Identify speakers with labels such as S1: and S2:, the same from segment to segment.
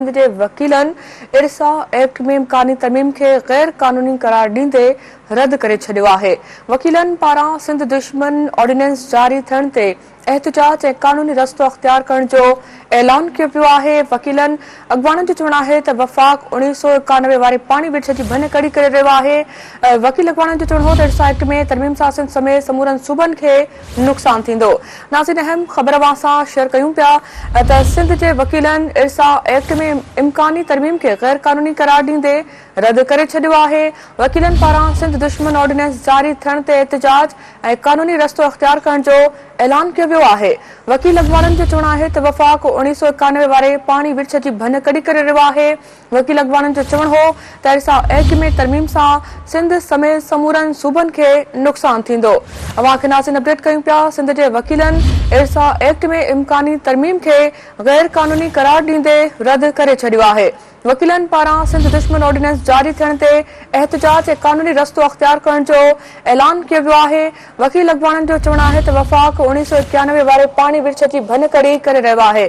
S1: जे वकीलन इरसा act में इम्कानी तरमीम के गैर कानूनी करार ॾींदे रद्द करे छॾियो आहे। वकीलन पारां सिंध दुश्मन ऑर्डिनेंस जारी थियण ते एहतजाज ऐं कानूनी रस्तो अख्तियार करण जो ऐलान कयो पियो आहे। वकीलन अॻवाननि जो चवणु आहे त वफ़ाक़ 1991 वारे पाणी विर्छ जी भन कड़ी करे रहियो आहे। वकील अॻवाननि जो चवणु हो त इरसा एक्ट में तरमीम सां सिंध समेत समूरनि सूबनि खे नुक़सान थींदो। नाज़रीन, अहम ख़बर सां शेयर कयूं पिया त सिंध जे वकीलनि इरसा एक्ट में इम्कानी तरमीम के गैर कानूनी करार ॾींदे रद्द करे छॾियो आहे। वकीलनि पारां सिंध दुश्मन ऑर्डिनेंस जारी थियण ते एहतजाज ऐं कानूनी रस्तो अख्तियार करण जो ऐलान कयो वियो आहे। वकील अॻवाननि जो चवणु आहे त वफ़ाक़ 1991 वारे पाणी विर्छ जी भन कड़ी करे रहियो आहे। वकील अॻवाननि जो चवणु हो त इरसा एक्ट में तरमीम सां सिंध समेत समूरनि सूबनि खे नुक़सान थींदो। अवां खे नाज़रीन अपडेट कयूं पिया। सिंध जे वकीलनि इरसा एक्ट में इम्कानी तरमीम खे गैर कानूनी करार ॾींदे रद्द करे छॾियो आहे। वकीलनि पारां सिंध दुश्मन ऑर्डिनेंस जारी थियण ते एहतजाज ऐं कानूनी रस्तो अख्तियार करण जो ऐलान कयो वियो आहे। वकील अॻवाननि जो चवणु आहे त वफ़ाक़ 1991 वारे पाणी विर्छ जी भन कड़ी करे रहियो आहे।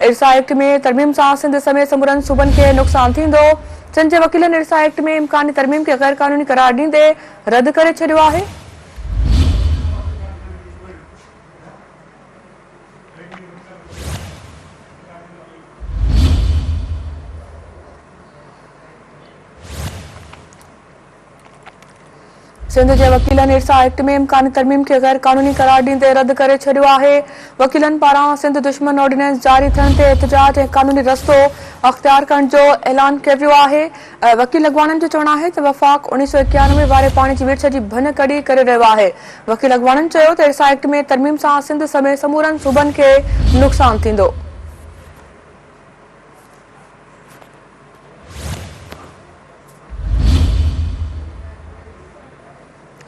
S1: इरसा एक्ट में तरमीम सां सिंध समेत समूरनि सूबनि खे नुक़सान थींदो। सिंध जे वकीलनि इरसा एक्ट में इम्कानी तरमीम खे गैर कानूनी करार ॾींदे रद्द करे छॾियो आहे। सिंध जे वकीलनि इरसा एक्ट में इम्कानी तरमीम के गैर कानूनी करार ॾींदे रद्द करे छॾियो आहे। वकीलनि पारां सिंध दुश्मन ऑर्डिनेंस जारी थियण ते एहतजाज ऐं कानूनी रस्तो अख्तियार करण जो ऐलान कयो वियो आहे। वकील अॻवाननि जो चवणु आहे त वफ़ाक़ 1991 वारे पाणी जी विर्छ जी भन कड़ी करे रहियो आहे। वकील अॻवाननि चयो त इरसा एक्ट में तरमीम सां सिंध समेत समूरनि सूबनि खे नुक़सान थींदो।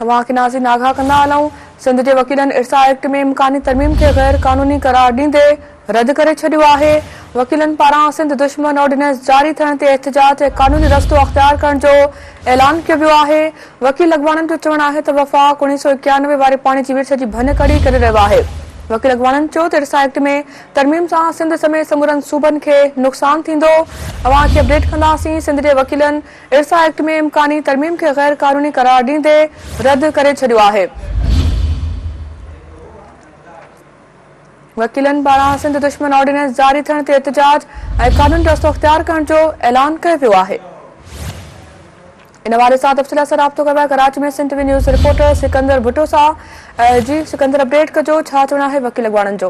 S1: अवां खे नाज़रीन आगाह कंदा हलूं। सिंध जे वकीलनि इरसा एक्ट में इम्कानी तरमीम खे गैर कानूनी करार ॾींदे रद्द करे छॾियो आहे। वकीलनि पारां सिंध दुश्मन ऑर्डिनेंस जारी थियण ते एहतजाज ऐं कानूनी रस्तो अख्तियार करण जो ऐलान कयो वियो आहे। वकील अॻवाननि जो चवणु आहे त वफ़ाक़ 1991 वारे पाणी जी विर्छ जी भन कड़ी करे रहियो आहे। वकील अॻवाननि चयो त इरसा एक्ट में तरमीम सां सिंध समेत समूरनि सूबनि खे नुक़सान थींदो। अवां खे अपडेट कंदासीं। सिंध जे वकीलनि इरसा एक्ट में इम्कानी तरमीम खे गैर कानूनी करार ॾींदे रद्द करे छॾियो आहे। वकीलनि पारां सिंध दुश्मन ऑर्डिनेंस जारी थियण ते एहतजाज ऐं कानूनी रस्तो अख्तियार करण जो ऐलान कयो वियो आहे। इन हवाले सां तफ़सील सां राब्तो कयो आहे कराची में Sindh TV news reporter Sikandar Bhutto सां। जी सिकंदर, अपडेट कजो, छा चवणु आहे वकील अॻवाननि जो?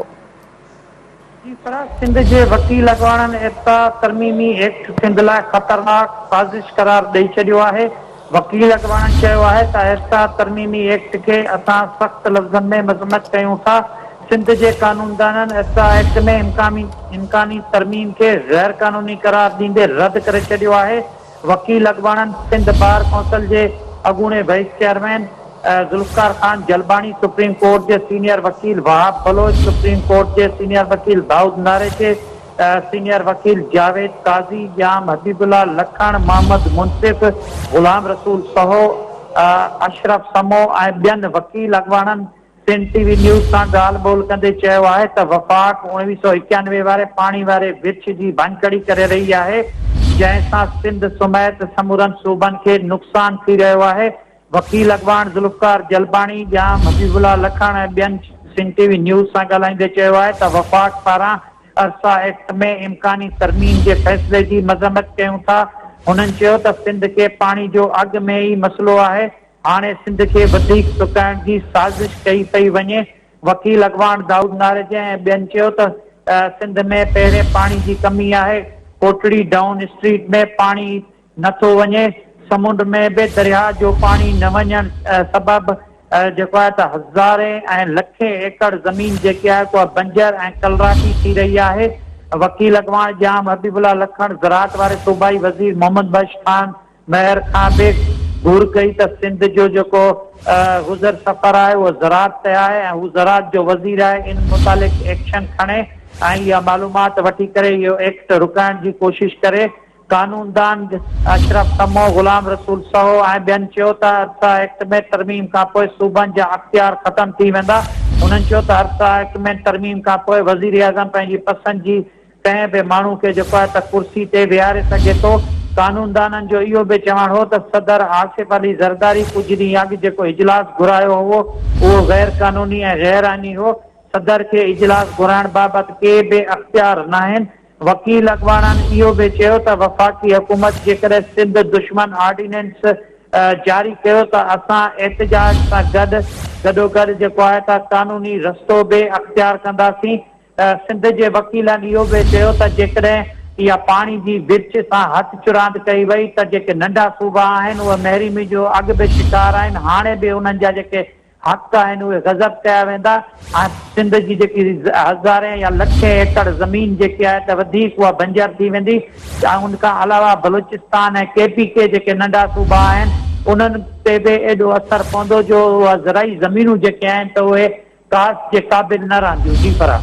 S2: जी सिंध जे वकील अॻवाननि इरसा तरमीमी एक्ट सिंध लाइ ख़तरनाक साज़िश करार ॾेई छॾियो आहे। वकील अॻवाननि चयो आहे त इरसा तरमीमी एक्ट खे असां सख़्त लफ़्ज़नि में मज़म्मत कयूं था। सिंध जे कानूनदाननि इरसा एक्ट में इम्कानी तरमीम खे गैर कानूनी करार ॾींदे रद्द करे छॾियो आहे। वकील अॻवाननि सिंध बार काउंसिल जे अॻूणे vice chairman Zulfiqar Khan Jalbani, supreme court के सीनियर वकील वहाब बलोच, सुप्रीम कोर्ट के सीनियर वकील दाऊद नारेचे, सीनियर वकील जावेद काजी, जाम हबीबुल्ला लखण, मोहम्मद मुनसिफ, गुलाम रसूल सहो, अशरफ समो ऐं ॿियनि वकील अॻवाननि सिंध टीवी न्यूज़ सां ॻाल्हि ॿोल कंदे चयो आहे त वफ़ाक़ 1991 वारे पाणी वारे विर्छ जी भनकड़ी करे रही आहे, जंहिंसां सिंध समेत समूरनि सूबनि खे नुक़सान थी रहियो आहे। वकील अॻवान ज़ुल्फ़कार जलबानी, जाम हबीबुल्ला लखण ऐं ॿियनि सिंध टीवी न्यूज़ सां ॻाल्हाईंदे चयो आहे त वफ़ाक़ पारां इरसा एक्ट में इम्कानी तरमीम जे फ़ैसिले जी मज़म्मत कयूं था। हुननि चयो त सिंध खे पाणी जो अॻु में ई मसइलो आहे, हाणे सिंध खे वधीक सुकाइण जी साज़िश कई पई वञे। वकील अॻवान दाऊद नारेचे ऐं ॿियनि चयो त सिंध में पहिरें पाणी जी कमी आहे। कोटड़ी डाउन स्ट्रीट में पाणी नथो वञे। समुंड में भी दरिया जो पानी न वञण सबब जेको आहे त हज़ारे ऐं लखे एकड़ ज़मीन जेकी आहे को बंजर ऐं कलराकी थी रही आहे। वकील अॻवान जाम हबीबुल्ला लखण ज़राअत वारे सूबाई वज़ीर मोहम्मद बख्श खान महर खां बि घुर कई त सिंध जो जेको गुज़र सफ़र आहे उहो ज़राअत ते आहे ऐं हू ज़राअत जो वज़ीर आहे, इन मुतालिक़ एक्शन खणे ऐं इहा मालूमात वठी करे इहो एक्ट रुकाइण जी कोशिश करे। कानूनदान अशरफ समो, गुलाम रसूल सहो ऐं ॿियनि चयो त इरसा एक्ट में तरमीम खां पोइ सूबनि जा अख्तियार ख़तम थी वेंदा। उन्हनि चयो त इरसा एक्ट में तरमीम खां पोइ वज़ीर आज़म पंहिंजी पसंदि जी कंहिं बि माण्हू खे जेको आहे त कुर्सी ते विहारे सघे थो। कानूनदाननि जो इहो बि चवणु हो त सदर आसिफ अली ज़रदारी कुझु ॾींहं अॻु जेको इजलास घुरायो हो उहो गैर कानूनी ऐं गैर आइनी हो। सदर खे इजलास घुराइण बाबति के बि अख़्तियार न आहिनि। वकील अॻवाणनि इहो बि चयो त वफ़ाक़ी हुकूमत जेकॾहिं सिंध दुश्मन ऑर्डिनेंस जारी कयो त असां एहतजाज सां गॾोगॾु जेको आहे त कानूनी रस्तो बि अख़्तियार कंदासीं। सिंध जे वकीलनि इहो बि चयो त जेकॾहिं इहा पाणी जी विच सां हथ चुरांद कई वई त जेके नंढा सूबा आहिनि उहे महरीमी जो अॻु बि शिकार आहिनि। हाणे बि उन्हनि जा जेके हक़ आहिनि उहे गज़ब कया वेंदा ऐं सिंध जी जेकी हज़ारे या लखे एकड़ ज़मीन जेकी आहे त वधीक उहा बंजर थी वेंदी ऐं उनखां अलावा बलूचिस्तान ऐं KPK जेके नंढा सूबा आहिनि उन्हनि ते बि एॾो असरु पवंदो जो उहा ज़राई ज़मीनूं जेके आहिनि त उहे कास जे क़ाबिल न रहंदियूं। जी फरा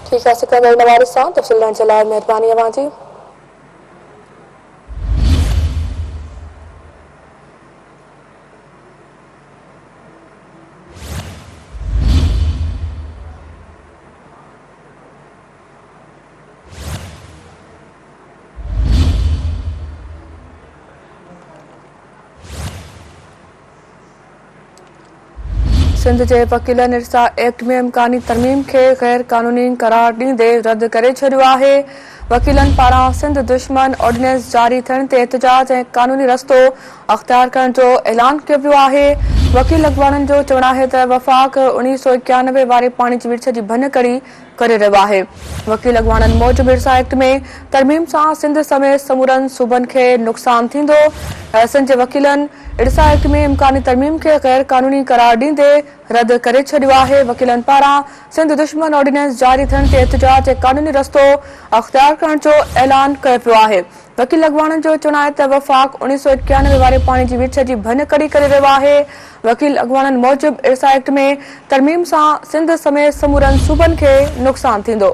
S1: ठीक है, सिकंदर नवाज़ सां तफ़सील ॾियण जे लाइ महिरबानी अव्हां जी। सिंध जे वकीलनि इरसा एक्ट में इम्कानी तरमीम खे गैर कानूनी करार ॾींदे रद्द करे छॾियो आहे। वकीलनि पारां सिंध दुश्मन ऑर्डिनेंस जारी थियण ते एहतजाज ऐं कानूनी रस्तो अख़्तियार करण जो ऐलान कयो वियो आहे। वकील अॻवाणनि जो चवणु आहे त वफ़ाक़ 1991 वारे पाणी जी विर्छ जी भञकड़ी करे रहियो आहे। वकील अॻवाणनि मूजिबि इरसा एक्ट में तरमीम सां सिंध समेत समूरनि सूबनि खे नुक़सान थींदो। सिंध जे वकीलनि इरसा एक्ट में इम्कानी तरमीम खे गैर कानूनी करार ॾींदे रद्द करे छॾियो आहे। वकीलनि पारां सिंध दुश्मन ऑर्डिनेंस जारी थियण ते एहतजाज ऐं कानूनी रस्तो अख़्तियार करण जो ऐलान कयो पियो आहे। वकील अॻवाणनि जो चवणु आहे त वफ़ाक़ 1991 वारे पाणी जी विर्छ जी भञकड़ी करे रहियो आहे। वकील अॻवाणनि मूजिबि इरसा एक्ट में तरमीम सां सिंध समेत समूरनि सूबनि खे नुक़सान थींदो।